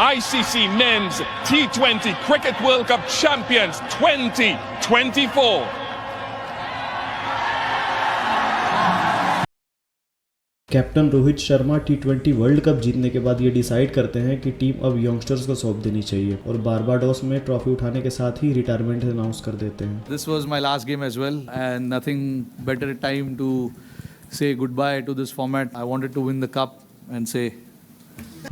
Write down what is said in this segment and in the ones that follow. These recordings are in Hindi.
ICC Men's T20 Cricket World Cup Champions 2024. Captain Rohit Sharma टी20 वर्ल्ड कप जीतने के बाद ये डिसाइड करते हैं कि टीम अब यंगस्टर्स को सौंप देनी चाहिए और बारबाडोस में ट्रॉफी उठाने के साथ ही रिटायरमेंट अनाउंस कर देते हैं। This was my last game as well and nothing better time to say goodbye to this format. I wanted to win the cup and say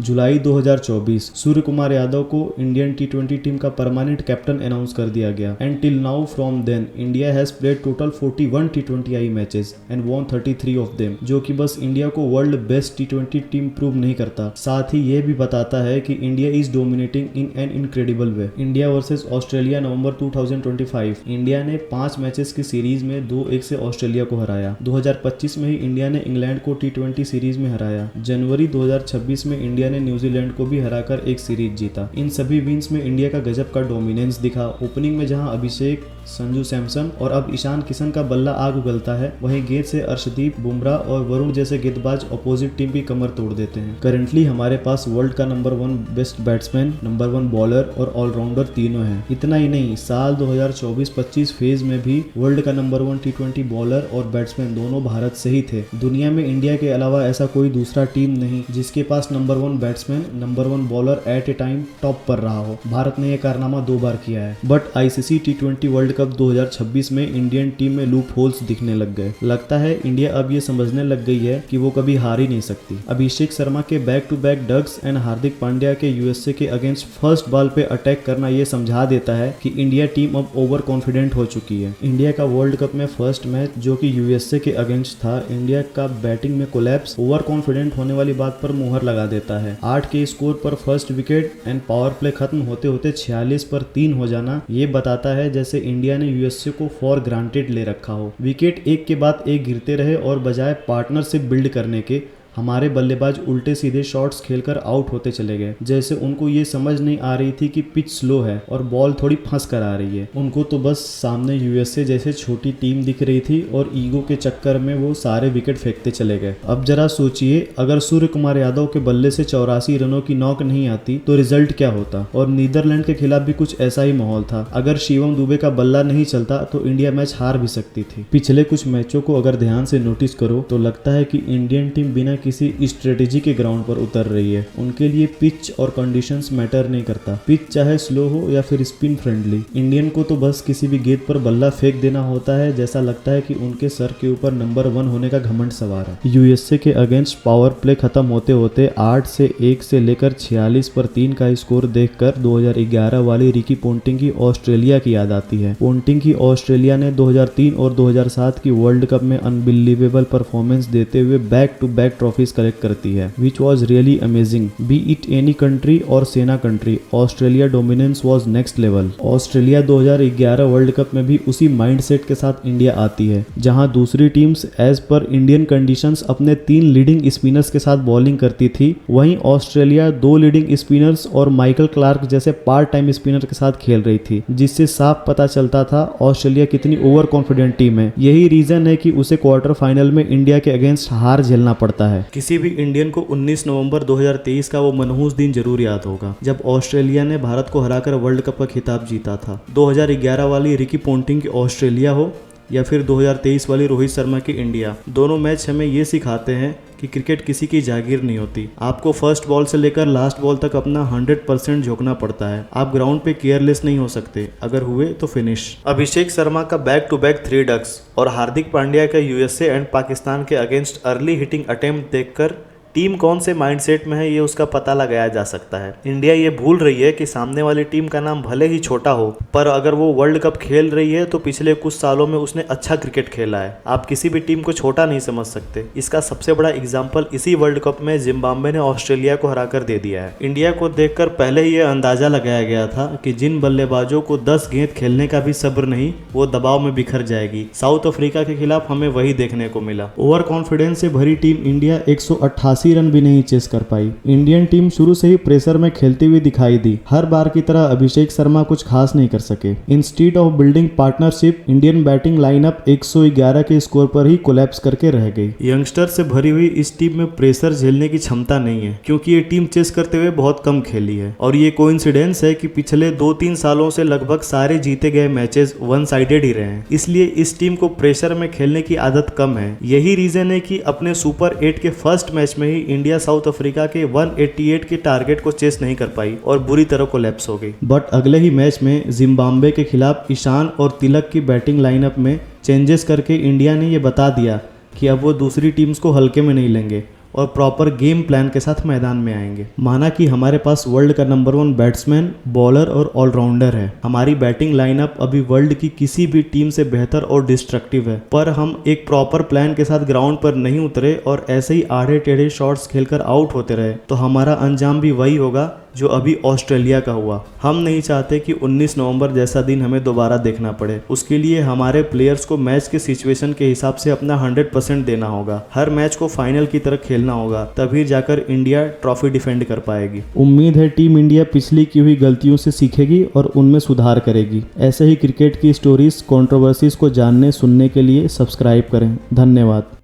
जुलाई 2024 सूर्य कुमार यादव को इंडियन टी20 टीम का परमानेंट कैप्टन अनाउंस कर दिया गया and till now from then India has played total 41 टी20आई matches and won 33 of them, जो कि बस इंडिया को वर्ल्ड बेस्ट टी20 टीम प्रूव नहीं करता, साथ ही ये भी बताता है कि India is dominating in an incredible way. India versus Australia November 2025 India ने 5 मैचेस की सीरीज में 2-1 से ऑस्ट्रेलिया को हराया। 2025 में ही इंडिया ने इंग्लैंड को टी20 सीरीज में हराया। जनवरी 2026 में इंडिया ने न्यूजीलैंड को भी हराकर एक सीरीज जीता। इन सभी विन्स में इंडिया का गजब का डोमिनेंस दिखा। ओपनिंग में जहां अभिषेक, संजू सैमसन और अब ईशान किशन का बल्ला आग उगलता है, वहीं गेंद से अर्शदीप, बुमराह और वरुण जैसे गेंदबाज अपोजिट टीम की कमर तोड़ देते हैं। करंटली हमारे पास वर्ल्ड का number 1 best batsman, number 1 bowler और ऑलराउंडर तीनों हैं। इतना ही नहीं, साल 2024-25 फेज में भी वर्ल्ड का नंबर 1 टी20 बॉलर और बैट्समैन दोनों भारत से ही थे। दुनिया में इंडिया के अलावा ऐसा कोई दूसरा टीम नहीं जिसके पास number 1 batsman, number 1 bowler at a time top पर रहा हो। भारत ने यह कारनामा 2 बार किया है। But ICC T20 world cup 2026 में इंडियन टीम में लूप होल्स दिखने लग गए। लगता है इंडिया अब ये समझने लग गई है कि वो कभी हार ही नहीं सकती। अभिषेक शर्मा के back to back ducks and Hardik Pandya के यूएसए के अगेंस्ट फर्स्ट बॉल पे अटैक करना ये समझा देता है कि इंडिया टीम अब ओवर कॉन्फिडेंट हो चुकी है। इंडिया का वर्ल्ड कप में फर्स्ट मैच जो कि यूएसए के अगेंस्ट था, इंडिया का बैटिंग में कोलैप्स ओवर कॉन्फिडेंट होने वाली बात पर मुहर लगा देता है। 8 के स्कोर पर first wicket and power play खत्म होते होते 46 पर 3 हो जाना ये बताता है जैसे इंडिया ने यूएसए को फॉर ग्रांटेड ले रखा हो। विकेट एक के बाद एक गिरते रहे और बजाय पार्टनरशिप बिल्ड करने के हमारे बल्लेबाज उल्टे सीधे शॉट्स खेलकर आउट होते चले गए। जैसे उनको ये समझ नहीं आ रही थी कि पिच स्लो है और बॉल थोड़ी फंस कर आ रही है। उनको तो बस सामने यूएसए जैसे छोटी टीम दिख रही थी और ईगो के चक्कर में वो सारे विकेट फेंकते चले गए। अब जरा सोचिए, अगर सूर्य कुमार यादव के बल्ले से 84 रनों की नॉक नहीं आती तो रिजल्ट क्या होता। और नीदरलैंड के खिलाफ भी कुछ ऐसा ही माहौल था। अगर शिवम दुबे का बल्ला नहीं चलता तो इंडिया मैच हार भी सकती थी। पिछले कुछ मैचों को अगर ध्यान से नोटिस करो तो लगता है कि इंडियन टीम बिना किसी स्ट्रेटेजी के ग्राउंड पर उतर रही है। उनके लिए पिच और कंडीशंस मैटर नहीं करता, पिच चाहे स्लो हो या फिर स्पिन फ्रेंडली। इंडियन को तो बस किसी भी गेंद पर बल्ला फेंक देना होता है। जैसा लगता है कि उनके सर के ऊपर नंबर 1 होने का घमंड सवार है। यूएसए के अगेंस्ट पावर प्ले खत्म होते होते 8 से 1 से लेकर 46 पर 3 का स्कोर देखकर 2011 वाली रिकी पोंटिंग की ऑस्ट्रेलिया की याद आती है। पोंटिंग की ऑस्ट्रेलिया ने 2003 और 2007 की वर्ल्ड कप में अनबिलीवेबल परफॉर्मेंस देते हुए back to back trophies collect करती है, which was really amazing. Be it any country और सेना country, Australia dominance was next level. Australia 2011 world cup में भी उसी माइंडसेट के साथ इंडिया आती है, जहां दूसरी टीम्स एज पर इंडियन कंडीशंस अपने 3 लीडिंग स्पिनर्स के साथ बॉलिंग करती थी, वहीं ऑस्ट्रेलिया 2 लीडिंग स्पिनर्स और माइकल क्लार्क जैसे पार्ट टाइम स्पिनर के साथ खेल रही थी, जिससे साफ पता चलता था ऑस्ट्रेलिया कितनी ओवर कॉन्फिडेंट टीम है। यही रीजन है कि उसे क्वार्टर फाइनल में इंडिया के अगेंस्ट हार झेलना पड़ता है। किसी भी इंडियन को 19 नवंबर 2023 का वो मनहूस दिन जरूर याद होगा जब ऑस्ट्रेलिया ने भारत को हराकर वर्ल्ड कप का खिताब जीता था। 2011 वाली रिकी पोंटिंग की ऑस्ट्रेलिया हो या फिर 2023 वाली रोहित शर्मा की इंडिया, दोनों मैच हमें ये सिखाते हैं कि क्रिकेट किसी की जागीर नहीं होती। आपको फर्स्ट बॉल से लेकर लास्ट बॉल तक अपना 100% झोंकना पड़ता है। आप ग्राउंड पे केयरलेस नहीं हो सकते, अगर हुए तो फिनिश। अभिषेक शर्मा का बैक टू बैक 3 डक्स और हार्दिक पांड्या का यूएसए एंड पाकिस्तान के अगेंस्ट अर्ली हिटिंग अटेम्प्ट देखकर टीम कौन से माइंडसेट में है ये उसका पता लगाया जा सकता है। इंडिया ये भूल रही है कि सामने वाली टीम का नाम भले ही छोटा हो, पर अगर वो वर्ल्ड कप खेल रही है तो पिछले कुछ सालों में उसने अच्छा क्रिकेट खेला है। आप किसी भी टीम को छोटा नहीं समझ सकते। इसका सबसे बड़ा एग्जाम्पल इसी वर्ल्ड कप में जिम्बाब्वे ने ऑस्ट्रेलिया को हराकर दे दिया है। इंडिया को देखकर पहले ही यह अंदाजा लगाया गया था कि जिन बल्लेबाजों को 10 गेंद खेलने का भी सब्र नहीं, वो दबाव में बिखर जाएगी। साउथ अफ्रीका के खिलाफ हमें वही देखने को मिला। ओवर कॉन्फिडेंस से भरी टीम इंडिया 188 84 रन भी नहीं चेस कर पाई। इंडियन टीम शुरू से ही प्रेशर में खेलती हुई दिखाई दी। हर बार की तरह अभिषेक शर्मा कुछ खास नहीं कर सके। Instead of building partnership, Indian batting lineup 111 के स्कोर पर ही कोलैप्स करके रह गई। यंगस्टर से भरी हुई इस टीम में प्रेशर झेलने की क्षमता नहीं है, क्योंकि ये टीम चेस करते हुए बहुत कम खेली है। और ये कोइंसिडेंस है कि पिछले 2-3 सालों से लगभग सारे जीते गए मैचेस वन साइडेड ही रहे हैं। इसलिए इस टीम को प्रेशर में खेलने की आदत कम है। यही रीजन है कि अपने सुपर 8 के फर्स्ट मैच में ही इंडिया साउथ अफ्रीका के 188 के टारगेट को चेस नहीं कर पाई और बुरी तरह कोलैप्स हो गई। बट अगले ही मैच में जिम्बाब्वे के खिलाफ ईशान और तिलक की बैटिंग लाइनअप में चेंजेस करके इंडिया ने ये बता दिया कि अब वो दूसरी टीम्स को हल्के में नहीं लेंगे और प्रॉपर गेम प्लान के साथ मैदान में आएंगे। माना कि हमारे पास वर्ल्ड का नंबर 1 बैट्समैन, बॉलर और ऑलराउंडर है। हमारी बैटिंग लाइनअप अभी वर्ल्ड की किसी भी टीम से बेहतर और डिस्ट्रक्टिव है, पर हम एक प्रॉपर प्लान के साथ ग्राउंड पर नहीं उतरे और ऐसे ही आड़े टेढ़े शॉट्स खेलकर आउट होते रहे, तो हमारा अंजाम भी वही होगा जो अभी ऑस्ट्रेलिया का हुआ। हम नहीं चाहते कि 19 नवंबर जैसा दिन हमें दोबारा देखना पड़े। उसके लिए हमारे प्लेयर्स को मैच के सिचुएशन के हिसाब से अपना 100% देना होगा। हर मैच को फाइनल की तरह खेलना होगा, तभी जाकर इंडिया ट्रॉफी डिफेंड कर पाएगी। उम्मीद है टीम इंडिया पिछली की हुई गलतियों से सीखेगी और उनमें सुधार करेगी। ऐसे ही क्रिकेट की स्टोरीज, कंट्रोवर्सीज को जानने सुनने के लिए सब्सक्राइब करें। धन्यवाद।